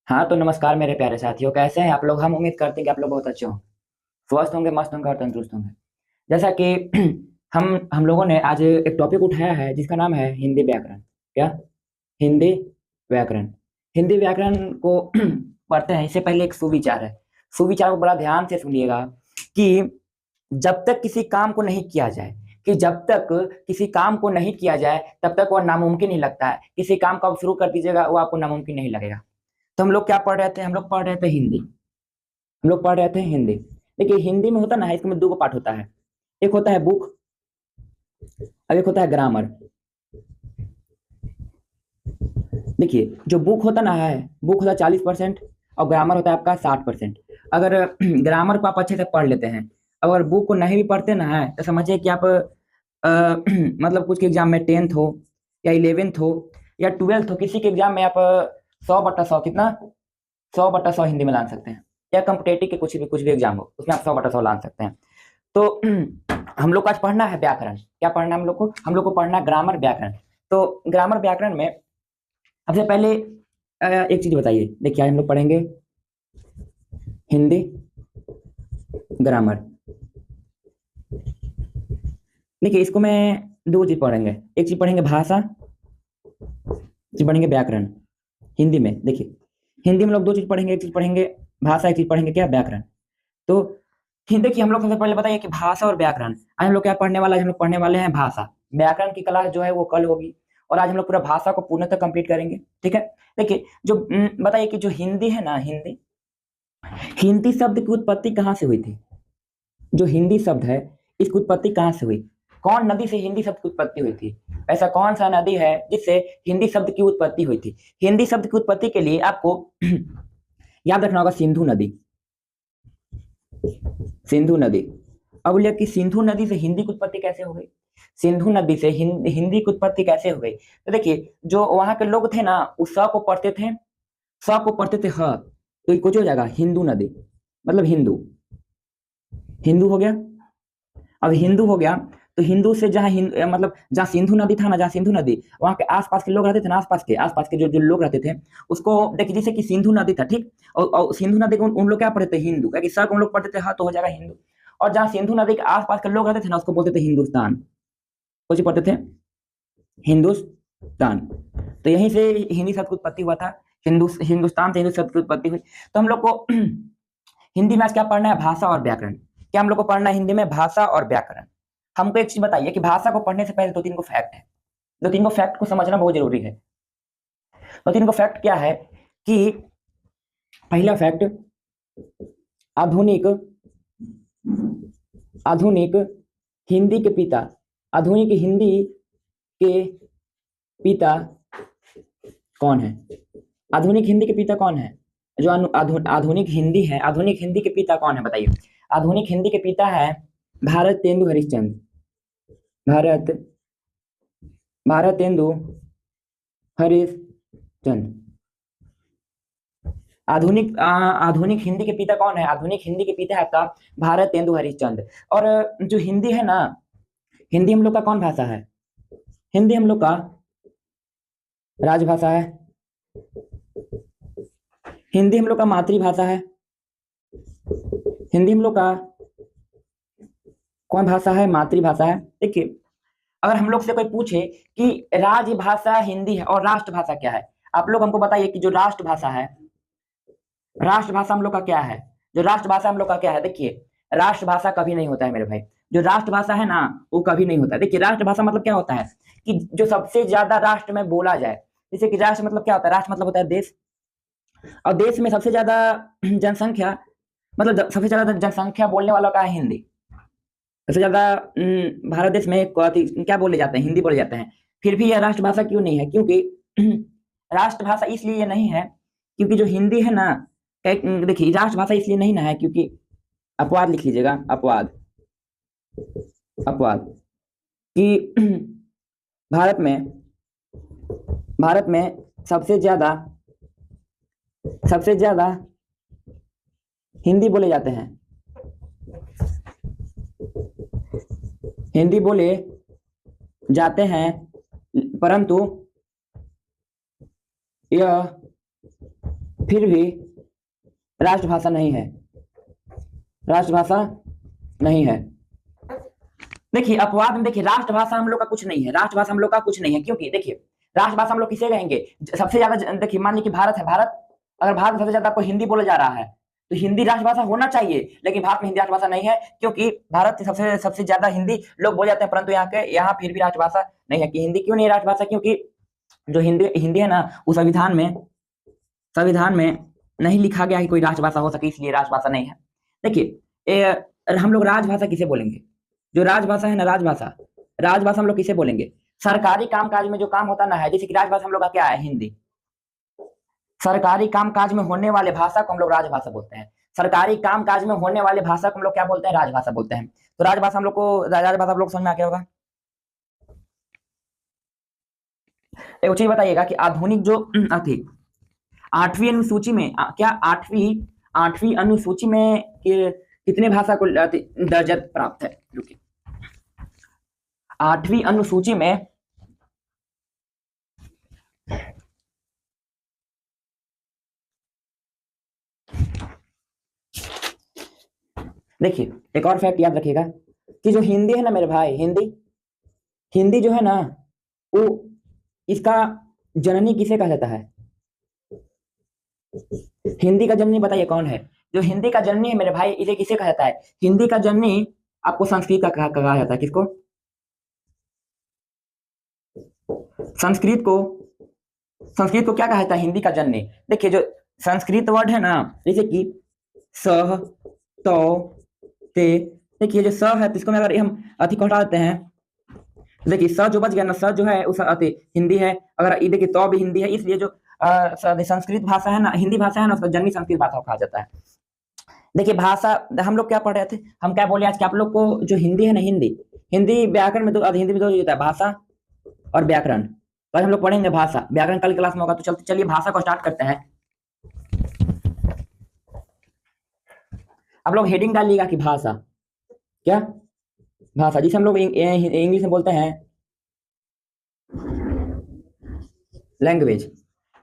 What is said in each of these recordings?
हाँ तो नमस्कार मेरे प्यारे साथियों, कैसे हैं आप लोग। हम उम्मीद करते हैं कि आप लोग बहुत अच्छे हों, स्वस्थ होंगे, मस्त होंगे और तंदुरुस्त होंगे। जैसा कि हम लोगों ने आज एक टॉपिक उठाया है जिसका नाम है हिंदी व्याकरण। क्या? हिंदी व्याकरण। हिंदी व्याकरण को पढ़ते हैं इससे पहले एक सुविचार है। सुविचार को बड़ा ध्यान से सुनिएगा कि जब तक किसी काम को नहीं किया जाए, कि जब तक किसी काम को नहीं किया जाए तब तक वह नामुमकिन ही लगता है। किसी काम को आप शुरू कर दीजिएगा वो आपको नामुमकिन नहीं लगेगा। तो हम लोग क्या पढ़ रहे थे? हम लोग पढ़ रहे थे हिंदी। हम लोग पढ़ रहे थे हिंदी। देखिए हिंदी में होता ना है, इसमें दो पार्ट होता है। एक होता है बुक और एक होता है ग्रामर। देखिए जो बुक होता ना है, बुक होता है 40% और ग्रामर होता है आपका 60%। अगर ग्रामर को आप अच्छे से पढ़ लेते हैं, अगर बुक को नहीं भी पढ़ते ना है तो समझिए कि आप मतलब कुछ के एग्जाम में 10th हो या 11th हो या 12th हो, किसी के एग्जाम में आप 100/100 कितना, 100/100 हिंदी में लान सकते हैं। या कॉम्पिटेटिव के कुछ भी एग्जाम हो उसमें आप 100/100 लान सकते हैं। तो हम लोग को आज पढ़ना है व्याकरण। क्या पढ़ना है हम लोग को? हम लोग को पढ़ना है ग्रामर व्याकरण। तो ग्रामर व्याकरण में सबसे पहले एक चीज बताइए। देखिए आज हम लोग पढ़ेंगे हिंदी ग्रामर। देखिए इसको मैं दो चीज पढ़ेंगे, एक चीज पढ़ेंगे भाषा, एक चीज पढ़ेंगे व्याकरण। हिंदी में देखिए, हिंदी में लोग दो चीज पढ़ेंगे, एक चीज पढ़ेंगे भाषा, एक चीज पढ़ेंगे क्या, व्याकरण। तो हिंदी की हम लोग सबसे पहले बताइए कि भाषा और व्याकरण। आज हम लोग क्या पढ़ने वाला है? हम लोग पढ़ने वाले हैं भाषा। व्याकरण की क्लास जो है वो कल होगी और आज हम लोग पूरा भाषा को पूर्णतः कंप्लीट करेंगे। ठीक है। देखिए जो बताइए कि जो हिंदी है ना, हिंदी, हिंदी शब्द की उत्पत्ति कहाँ से हुई थी? जो हिंदी शब्द है इसकी उत्पत्ति कहाँ से हुई? कौन नदी से हिंदी शब्द की उत्पत्ति हुई थी? ऐसा कौन सा नदी है जिससे हिंदी शब्द की उत्पत्ति हुई थी? हिंदी शब्द की उत्पत्ति के लिए आपको याद रखना होगा सिंधु नदी। सिंधु नदी। अब बोलिए कि सिंधु नदी से हिंदी की उत्पत्ति कैसे हो गई? सिंधु नदी से हिंदी की उत्पत्ति कैसे हो गई? तो देखिए जो वहां के लोग थे ना, उस स को पढ़ते थे, स को पढ़ते थे ह, तो ये कुछ हो जाएगा हिंदू नदी, मतलब हिंदू। हिंदू हो गया। अब हिंदू हो गया तो हिंदू से जहाँ मतलब जहाँ सिंधु नदी था ना, जहाँ सिंधु नदी, वहां के आसपास के लोग रहते थे ना, आसपास के जो जो लोग रहते थे उसको देखिए, जैसे कि सिंधु नदी था ठीक, और सिंधु नदी को उन लोग क्या पढ़ते थे? हिंदू। क्या सर उन लोग पढ़ते थे, हाँ तो हो जाएगा हिंदू। और जहाँ सिंधु नदी के आसपास के लोग रहते थे ना उसको बोलते थे हिंदुस्तान। कुछ पढ़ते थे हिंदुस्तान। तो यहीं से हिंदी शब्द की उत्पत्ति हुआ था। हिंदुस्तान से हिंदू शब्द की उत्पत्ति हुई। तो हम लोग को हिंदी में आज क्या पढ़ना है? भाषा और व्याकरण। क्या हम लोग को पढ़ना है हिंदी में? भाषा और व्याकरण। हमको एक चीज बताइए कि भाषा को पढ़ने से पहले दो तीन को फैक्ट है, दो तीन को फैक्ट को समझना बहुत जरूरी है। दो तीन को फैक्ट क्या है कि पहला फैक्ट, आधुनिक, आधुनिक हिंदी के पिता, आधुनिक हिंदी के पिता कौन है? आधुनिक हिंदी के पिता कौन है? जो आधुनिक हिंदी है, आधुनिक हिंदी के पिता कौन है बताइए? आधुनिक हिंदी के पिता है भारतेंदु हरिश्चंद्र। भारत भारतेंदु हरिश्चंद्र। आधुनिक हिंदी के पिता कौन है? आधुनिक हिंदी के पिता है आपका भारतेंदु हरिश्चंद्र। और जो हिंदी है ना, हिंदी हम लोग का कौन भाषा है? हिंदी हम लोग का राजभाषा है। हिंदी हम लोग का मातृभाषा है। हिंदी हम लोग का कौन भाषा है? मातृभाषा है। देखिए अगर हम लोग से कोई पूछे कि राजभाषा हिंदी है और राष्ट्रभाषा क्या है, आप लोग हमको बताइए कि जो राष्ट्रभाषा है, राष्ट्रभाषा हम लोग का क्या है? जो राष्ट्रभाषा हम लोग का क्या है? देखिए राष्ट्रभाषा कभी नहीं होता है मेरे भाई। जो राष्ट्रभाषा है ना वो कभी नहीं होता है। देखिए राष्ट्रभाषा मतलब क्या होता है कि जो सबसे ज्यादा राष्ट्र में बोला जाए। जैसे कि राष्ट्र मतलब क्या होता है? राष्ट्र मतलब होता है देश, और देश में सबसे ज्यादा जनसंख्या, मतलब सबसे ज्यादा जनसंख्या बोलने वालों का है हिंदी। सबसे ज्यादा भारत देश में क्या बोले जाते हैं? हिंदी बोले जाते हैं। फिर भी यह राष्ट्रभाषा क्यों नहीं है? क्योंकि राष्ट्रभाषा इसलिए नहीं है क्योंकि जो हिंदी है ना, देखिए राष्ट्रभाषा इसलिए नहीं ना है क्योंकि, अपवाद लिख लीजिएगा, अपवाद, अपवाद कि भारत में, भारत में सबसे ज्यादा हिंदी बोले जाते हैं, हिंदी बोले जाते हैं, परंतु यह फिर भी राष्ट्रभाषा नहीं है, राष्ट्रभाषा नहीं है। देखिए अपवाद में, देखिए राष्ट्रभाषा हम लोग का कुछ नहीं है, राष्ट्रभाषा हम लोग का कुछ नहीं है, क्योंकि देखिए राष्ट्रभाषा हम लोग किसे कहेंगे? सबसे ज्यादा देखिए मान लीजिए कि भारत है, भारत अगर भारत में सबसे ज्यादा आपको हिंदी बोला जा रहा है तो हिंदी राष्ट्रभाषा होना चाहिए, लेकिन भारत में हिंदी राष्ट्रभाषा नहीं है, क्योंकि भारत सबसे सबसे ज्यादा हिंदी लोग बोल जाते हैं, परंतु यहाँ फिर भी राष्ट्रभाषा नहीं है। कि हिंदी क्यों नहीं है राष्ट्रभाषा? क्योंकि जो हिंदी हिंदी है ना, वो संविधान में नहीं लिखा गया कि कोई राष्ट्रभाषा हो सके, इसलिए राष्ट्रभाषा नहीं है। देखिए हम लोग राजभाषा किसे बोलेंगे? जो राजभाषा है ना, राजभाषा हम लोग किसे बोलेंगे? सरकारी कामकाज में जो काम होता ना है, जैसे कि राजभाषा हम लोग का क्या है? हिंदी। सरकारी कामकाज में होने वाले भाषा को हम लोग राजभाषा बोलते हैं। सरकारी कामकाज में होने वाले भाषा को हम लोग क्या बोलते हैं? राजभाषा बोलते हैं। तो राजभाषा हम लोग को, राजभाषा आप लोग समझ में आ गया होगा। एक चीज बताइएगा कि आधुनिक जो थी 8वीं अनुसूची में क्या 8वीं अनुसूची में कितने भाषा को दर्जा प्राप्त है? रुकिए, 8वीं अनुसूची में देखिए एक और फैक्ट याद रखिएगा कि जो हिंदी है ना मेरे भाई, हिंदी जो है ना, वो इसका जननी किसे कहा जाता है? हिंदी का जननी बताइए कौन है? जो हिंदी का जननी है मेरे भाई, इसे किसे कहा जाता है? हिंदी का जननी आपको संस्कृत का कहा जाता है। किसको? संस्कृत को क्या कहा जाता है? हिंदी का जननी। देखिए जो संस्कृत वर्ड है ना, जैसे कि सह, तो, ते, देखिए जो स है, तो इसको में अगर हम अति को हटा देते हैं, देखिए स जो बच गया ना, स जो है उस अति हिंदी है। अगर ये देखिए तो भी हिंदी है, इसलिए जो संस्कृत भाषा है ना, हिंदी भाषा है ना, उसका जननी संस्कृत भाषा को कहा जाता है। देखिए भाषा हम लोग क्या पढ़ रहे थे? हम क्या बोले आज कि आप लोग को जो हिंदी है ना, हिंदी व्याकरण में हिंदी में दो होता है, भाषा और व्याकरण। तो हम लोग पढ़ेंगे भाषा, व्याकरण कल क्लास में होगा। तो चलिए भाषा को स्टार्ट करते हैं। आप लोग हेडिंग डालिएगा कि भाषा, क्या भाषा, जिसे हम लोग इंग्लिश में बोलते हैं लैंग्वेज।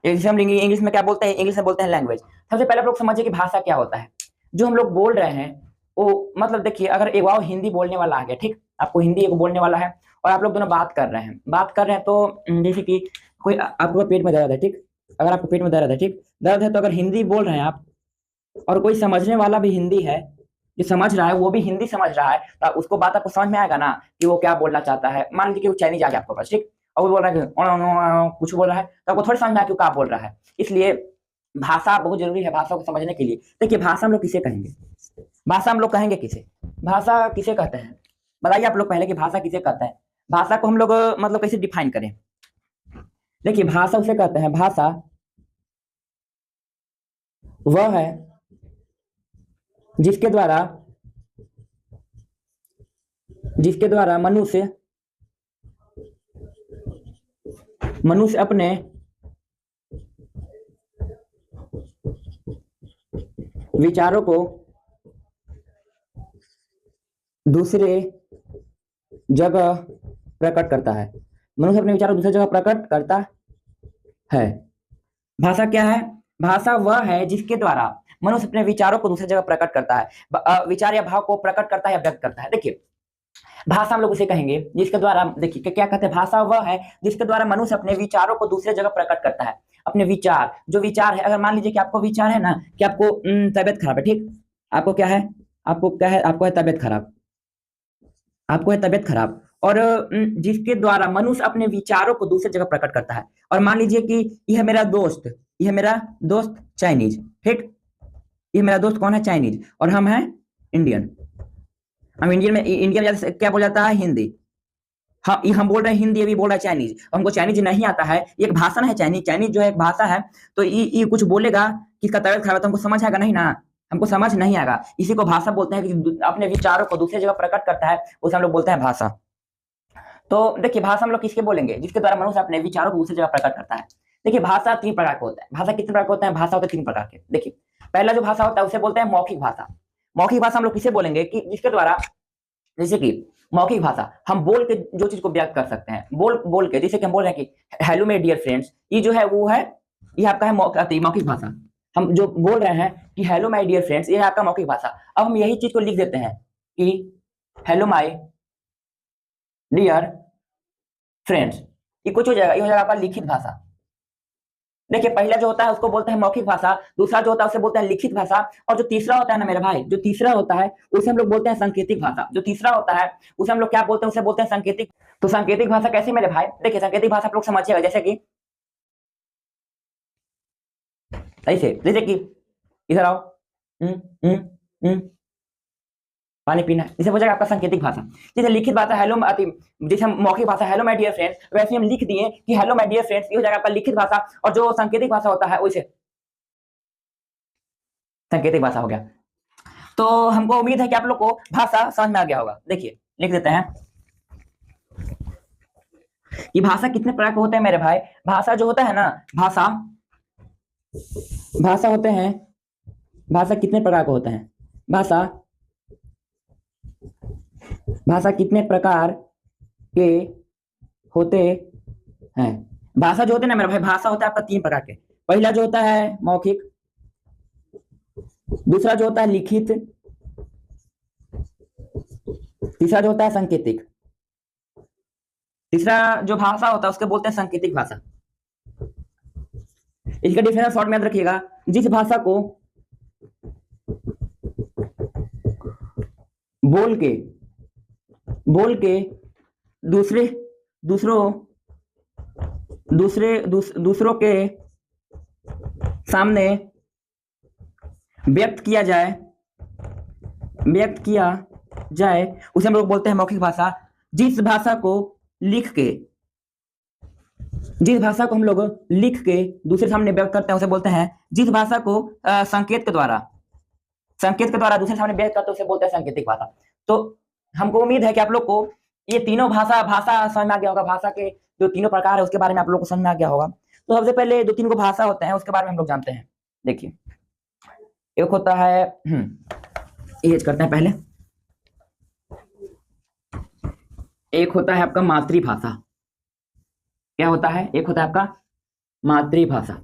जिसे हम इंग्लिश में क्या बोलते हैं? इंग्लिश में बोलते हैं लैंग्वेज। सबसे पहले आप लोग समझिए कि भाषा क्या होता है। जो हम लोग बोल रहे हैं वो मतलब देखिए, अगर एक बार हिंदी बोलने वाला आ गया, ठीक, आपको हिंदी एक बोलने वाला है और आप लोग दोनों बात कर रहे हैं तो जैसे कि कोई आपको पेट में दर्द है, ठीक, अगर आपको पेट में दर्द है, ठीक, दर्द है, तो अगर हिंदी बोल रहे हैं आप और कोई समझने वाला भी हिंदी है, जो समझ रहा है वो भी हिंदी समझ रहा है, तो उसको बात आपको समझ में आएगा ना कि वो क्या बोलना चाहता है। मान लीजिए कि वो चाइनीज आ गया आपके पास, ठीक, और वो बोल रहा है कि कुछ बोल रहा है, तो आपको थोड़ी समझ में आया कि वो क्या बोल रहा है। इसलिए भाषा बहुत जरूरी है भाषा को समझने के लिए। देखिए भाषा हम लोग किसे कहेंगे? भाषा हम लोग कहेंगे किसे? भाषा किसे कहते हैं? बताइए आप लोग पहले कि भाषा किसे कहते हैं? भाषा को हम लोग मतलब कैसे डिफाइन करें? देखिए भाषा उसे कहते हैं, भाषा वह है जिसके द्वारा मनुष्य अपने विचारों को दूसरे जगह प्रकट करता है। मनुष्य अपने विचारों को दूसरी जगह प्रकट करता है। भाषा क्या है? भाषा वह है जिसके द्वारा मनुष्य अपने विचारों को दूसरी जगह प्रकट करता है, विचार या भाव को प्रकट करता है या व्यक्त करता है। देखिए भाषा हम लोग उसे कहेंगे जिसके द्वारा, देखिए क्या कहते हैं, भाषा वह है जिसके द्वारा मनुष्य अपने विचारों को दूसरे जगह प्रकट करता है। अपने विचार, जो विचार है, अगर मान लीजिए कि आपको विचार है ना कि आपको तबियत खराब है, ठीक, आपको क्या है, आपको है तबियत खराब, आपको है तबियत खराब, और जिसके द्वारा मनुष्य अपने विचारों को दूसरी जगह प्रकट करता है। और मान लीजिए कि यह मेरा दोस्त चाइनीज, ठीक, ये मेरा दोस्त कौन है? चाइनीज, और हम हैं इंडियन। हम इंडियन में क्या बोल जाता है? हिंदी। हाँ, ये हम बोल रहे हैं हिंदी, ये भी बोल रहा है चाइनीज। हमको चाइनीज नहीं आता है, एक भाषा है चाइनीज जो है एक भाषा है। तो ये कुछ बोलेगा कि इसका तबियत खराब है, तो हमको समझ आएगा नहीं ना, हमको समझ नहीं आएगा। इसी को भाषा बोलते हैं कि अपने विचारों को दूसरी जगह प्रकट करता है, उसे हम लोग बोलते हैं भाषा। तो देखिए भाषा हम लोग किसके बोलेंगे? जिसके द्वारा मनुष्य अपने विचारों को दूसरी जगह प्रकट करता है। देखिए भाषा 3 प्रकार के होता है। भाषा कितने प्रकार के होते हैं? भाषा होते हैं 3 प्रकार के। देखिए पहला जो भाषा होता है उसे बोलते हैं मौखिक भाषा। मौखिक भाषा हम लोग किसे बोलेंगे? कि जिसके द्वारा, जैसे कि मौखिक भाषा हम बोल के जो चीज को व्यक्त कर सकते हैं, बोल के, जैसे कि हम बोल रहे हैं कि हेलो मेरे डियर फ्रेंड्स, ये जो है वो है, ये आपका है मौखिक भाषा। हम जो बोल रहे हैं कि हेलो माय डियर फ्रेंड्स, ये है आपका मौखिक भाषा। अब हम यही चीज को लिख देते हैं कि हेलो माय डियर फ्रेंड्स, ये कुछ हो जाएगा, ये हो जाएगा आपका लिखित भाषा। देखिए पहला जो होता है उसको बोलते हैं मौखिक भाषा, दूसरा जो होता है उसे बोलते हैं लिखित भाषा, और जो तीसरा होता है ना मेरे भाई, जो तीसरा होता है उसे हम लोग बोलते हैं सांकेतिक भाषा। जो तीसरा होता है उसे हम लोग क्या बोलते हैं, उसे बोलते हैं सांकेतिक। तो सांकेतिक भाषा कैसे मेरे भाई, देखिए सांकेतिक भाषा आप लोग समझिएगा, जैसे कि ऐसे, जैसे कि इधर आओ, हम्म हम्म हम्म, पानी पीना है, जैसे हो जाएगा आपका सांकेतिक भाषा। जैसे लिखित भाषा हेलो, जैसे हम मौखिक भाषा हेलो माय डियर फ्रेंड्स, वैसे हम लिख दिए कि हेलो माय डियर फ्रेंड्स, ये हो जाएगा आपका लिखित भाषा। और जो सांकेतिक भाषा होता है उसे सांकेतिक भाषा हो गया। तो हमको उम्मीद है कि आप लोग को भाषा समझ में आ गया होगा। देखिए लिख देते हैं कि भाषा कितने प्रकार के होते हैं मेरे भाई। भाषा जो होता है ना, भाषा भाषा होते हैं, भाषा कितने प्रकार के होते हैं, भाषा भाषा कितने प्रकार के होते हैं। भाषा जो होते हैं ना मेरे भाई, भाषा होता है आपका 3 प्रकार के। पहला जो होता है मौखिक, दूसरा जो होता है लिखित, तीसरा जो होता है सांकेतिक। तीसरा जो भाषा होता है उसके बोलते हैं सांकेतिक भाषा। इसका डिफरेंस शॉर्ट में याद रखिएगा, जिस भाषा को बोल के दूसरे दूसरों दूसरे दूसरों के सामने व्यक्त किया जाए उसे हम लोग बोलते हैं मौखिक भाषा। जिस भाषा को हम लोग लिख के दूसरे सामने व्यक्त करते हैं उसे बोलते हैं, जिस भाषा को संकेत के द्वारा दूसरे सामने व्यक्त करते हैं उसे बोलते हैं सांकेतिक भाषा। तो हमको उम्मीद है कि आप लोग को ये तीनों भाषा समझ में आ गया होगा। भाषा के जो तीनों प्रकार है उसके बारे में आप लोग को समझ में आ गया होगा। तो सबसे पहले 2-3 को भाषा होते हैं उसके बारे में हम लोग जानते हैं। देखिए एक होता है, ये करते हैं पहले, एक होता है आपका मातृभाषा। क्या होता है, एक होता है आपका मातृभाषा।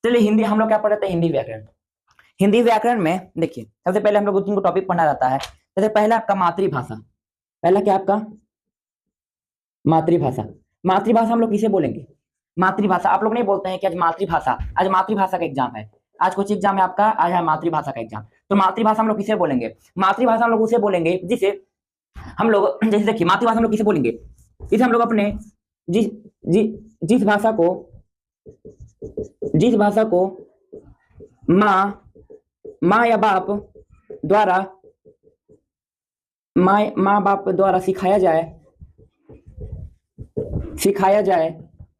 चलिए हिंदी हम लोग क्या पढ़ते हैं, हिंदी व्याकरण। हिंदी व्याकरण में देखिए सबसे पहले हम लोग 2-3 को टॉपिक पढ़ना रहता है। जैसे पहला आपका मातृभाषा। पहला क्या आपका मातृभाषा। मातृभाषा हम लोग किसे बोलेंगे, मातृभाषा। आप लोग नहीं बोलते हैं कि आज मातृभाषा, आज मातृभाषा का एग्जाम है, आज कुछ एग्जाम है आपका, आज है मातृभाषा का एग्जाम। तो मातृभाषा हम लोग किसे बोलेंगे, मातृभाषा हम लोग उसे बोलेंगे जिसे हम लोग, जैसे देखिए मातृभाषा हम लोग किसे बोलेंगे, जिसे हम लोग अपने जिस जिस भाषा को माँ या बाप द्वारा माँ बाप द्वारा सिखाया जाए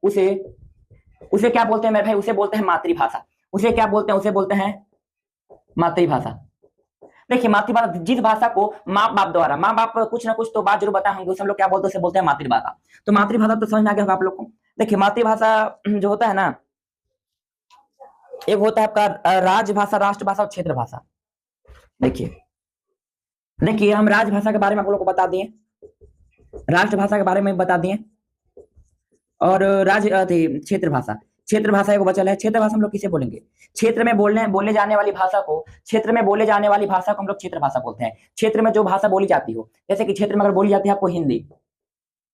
उसे क्या बोलते हैं मेरे भाई, उसे बोलते हैं मातृभाषा। उसे क्या बोलते हैं, उसे बोलते हैं मातृभाषा। देखिए मातृभाषा, जिस भाषा को माँ बाप कुछ ना कुछ तो बात जरूर बताए होंगे, उसे हम लोग क्या बोलते हैं, उसे बोलते हैं मातृभाषा। तो मातृभाषा तो समझ में आ गया होगा आप लोग को। देखिए मातृभाषा जो होता है ना, एक होता है आपका राजभाषा, राष्ट्रभाषा और क्षेत्र भाषा। देखिए हम राजभाषा के बारे में आप लोगों को बता दिए, राष्ट्रभाषा के बारे में बता दिए, और क्षेत्र भाषा एक बचल है। क्षेत्र भाषा हम लोग किसे बोलेंगे, क्षेत्र में बोले जाने वाली भाषा को, हम लोग क्षेत्र भाषा बोलते हैं। क्षेत्र में जो भाषा बोली जाती हो, जैसे कि क्षेत्र में अगर बोली जाती है आपको हिंदी,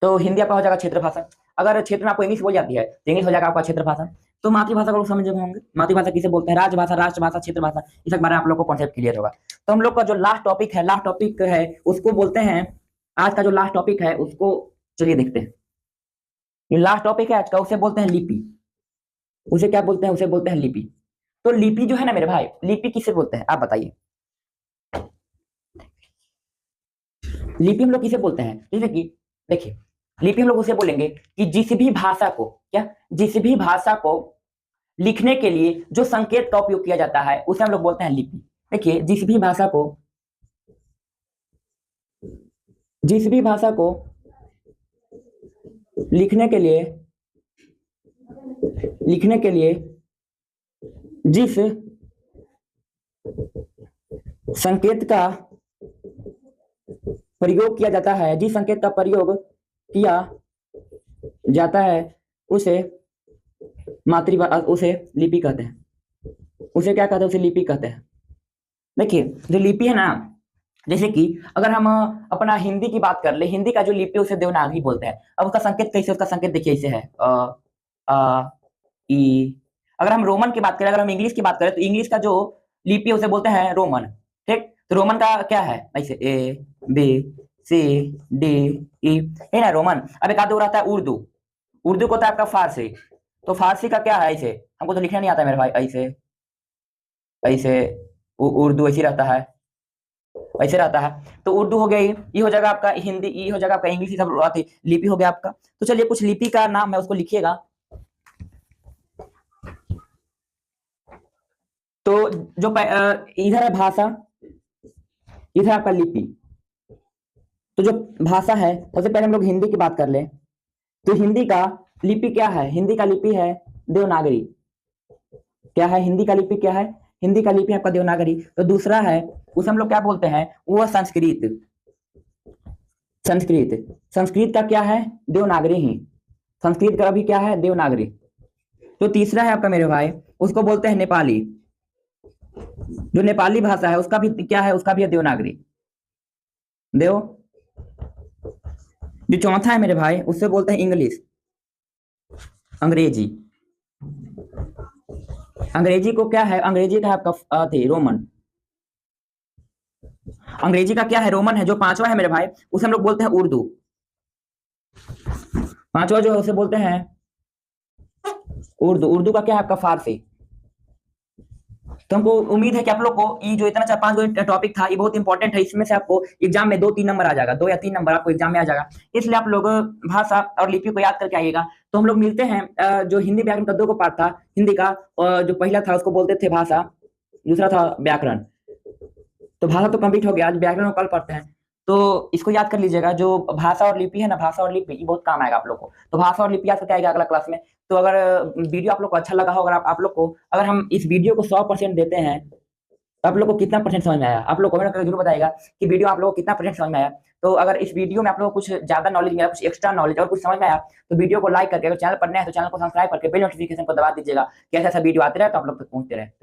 तो हिंदी आपका हो जाएगा क्षेत्र भाषा। अगर क्षेत्र में आपको इंग्लिश बोली जाती है तो इंग्लिश हो जाएगा आपका क्षेत्र भाषा। तो मातृभाषा को लोग समझ होंगे, मातृभाषा किसे बोलते हैं, राजभाषा, राष्ट्रभाषा, क्षेत्र भाषा, इस बारे में आप लोग को कॉन्सेप्ट क्लियर होगा। तो हम लोग का जो लास्ट टॉपिक है उसको बोलते हैं, आज का जो लास्ट टॉपिक है उसको चलिए देखते हैं। ये लास्ट टॉपिक है आज का, उसे बोलते हैं लिपि। उसे क्या बोलते हैं, उसे बोलते हैं लिपि। तो लिपि जो है ना मेरे भाई, लिपि किसे बोलते हैं आप बताइए, लिपि हम लोग किसे बोलते हैं। जैसे कि देखिए लिपि हम लोग उसे बोलेंगे कि जिस भी भाषा को लिखने के लिए जो संकेत का उपयोग किया जाता है उसे हम लोग बोलते हैं लिपि। देखिए जिस भी भाषा को लिखने के लिए जिस संकेत का प्रयोग किया जाता है, जिस संकेत का प्रयोग किया जाता है उसे उसे लिपि कहते हैं। उसे क्या कहते हैं? उसे लिपि कहते हैं। देखिए जो लिपि है ना, जैसे कि अगर हम अपना हिंदी की बात कर ले, हिंदी का जो लिपि उसे देवनागरी बोलते हैं। अब उसका संकेत कैसे? उसका संकेत देखिए ऐसे है, आ ई। अगर हम रोमन की बात करें, अगर हम इंग्लिश की बात करें, तो इंग्लिश का जो लिपि है उसे बोलते हैं रोमन। ठीक, तो रोमन का क्या है? ऐसे A B C D E, है ना रोमन। अब एक आधे रहता है उर्दू। उर्दू को होता है आपका फारसी। तो फारसी का क्या है? ऐसे हमको तो लिखना नहीं आता मेरे भाई, ऐसे ऐसे उर्दू ऐसी रहता है, ऐसे रहता है। तो उर्दू हो गया, ये हो जाएगा आपका हिंदी, ये हो जाएगा आपका इंग्लिश, ये सब आती लिपि हो गया आपका। तो चलिए कुछ लिपि का नाम है उसको लिखिएगा। तो जो इधर है भाषा, इधर आपका लिपि। तो जो भाषा है, सबसे पहले हम लोग हिंदी की बात कर ले। तो हिंदी का लिपि क्या है? हिंदी का लिपि है देवनागरी। क्या है हिंदी का लिपि? क्या है हिंदी का लिपि? आपका देवनागरी। तो दूसरा है उसे हम लोग क्या बोलते हैं? वो संस्कृत। संस्कृत, संस्कृत का क्या है? देवनागरी ही। संस्कृत का भी क्या है? देवनागरी। तो तीसरा है आपका मेरे भाई, उसको बोलते हैं नेपाली। जो नेपाली भाषा है उसका भी क्या है? उसका भी है देवनागरी। देव। जो चौथा है मेरे भाई, उससे बोलते हैं इंग्लिश, अंग्रेजी। अंग्रेजी को क्या है? अंग्रेजी का है आपका रोमन। अंग्रेजी का क्या है? रोमन है। जो पांचवा है मेरे भाई, उसे हम लोग बोलते हैं उर्दू। पांचवा जो है उसे बोलते हैं उर्दू। उर्दू का क्या है? आपका फारसी। तो हमको उम्मीद है कि आप लोग को ये जो इतना 4-5 टॉपिक था, ये बहुत इंपॉर्टेंट है। इसमें से आपको एग्जाम में 2-3 नंबर आ जाएगा, 2 या 3 नंबर आपको एग्जाम में आ जाएगा। इसलिए आप लोग भाषा और लिपि को याद करके आइएगा। तो हम लोग मिलते हैं। जो हिंदी व्याकरण का 2 को पार्ट था हिंदी का, जो पहला था उसको बोलते थे भाषा, दूसरा था व्याकरण। तो भाषा तो कंप्लीट हो गया, आज व्याकरण को कल पढ़ते हैं। तो इसको याद कर लीजिएगा, जो भाषा और लिपि है ना, भाषा और लिपि ये बहुत काम आएगा आप लोग को। तो भाषा और लिपि याद करके आएगा अगला क्लास में। तो अगर वीडियो आप लोग को अच्छा लगा हो, अगर आप लोग को, अगर हम इस वीडियो को 100% देते हैं, तो आप लोग को कितना परसेंट समझ में आया? आप लोग कमेंट करके जरूर बताइएगा कि वीडियो आप लोग को कितना परसेंट समझ में आया। तो अगर इस वीडियो में आप लोग को कुछ ज्यादा नॉलेज मिला, कुछ एक्स्ट्रा नॉलेज और कुछ समझ में आया, तो वीडियो को लाइक करके, अगर चैनल पर नए हैं तो चैनल को सब्सक्राइब करके बेल नोटिफिकेशन को दबा दीजिएगा कि ऐसा वीडियो आते रहे तो आप लोग तक पहुंचते रहे।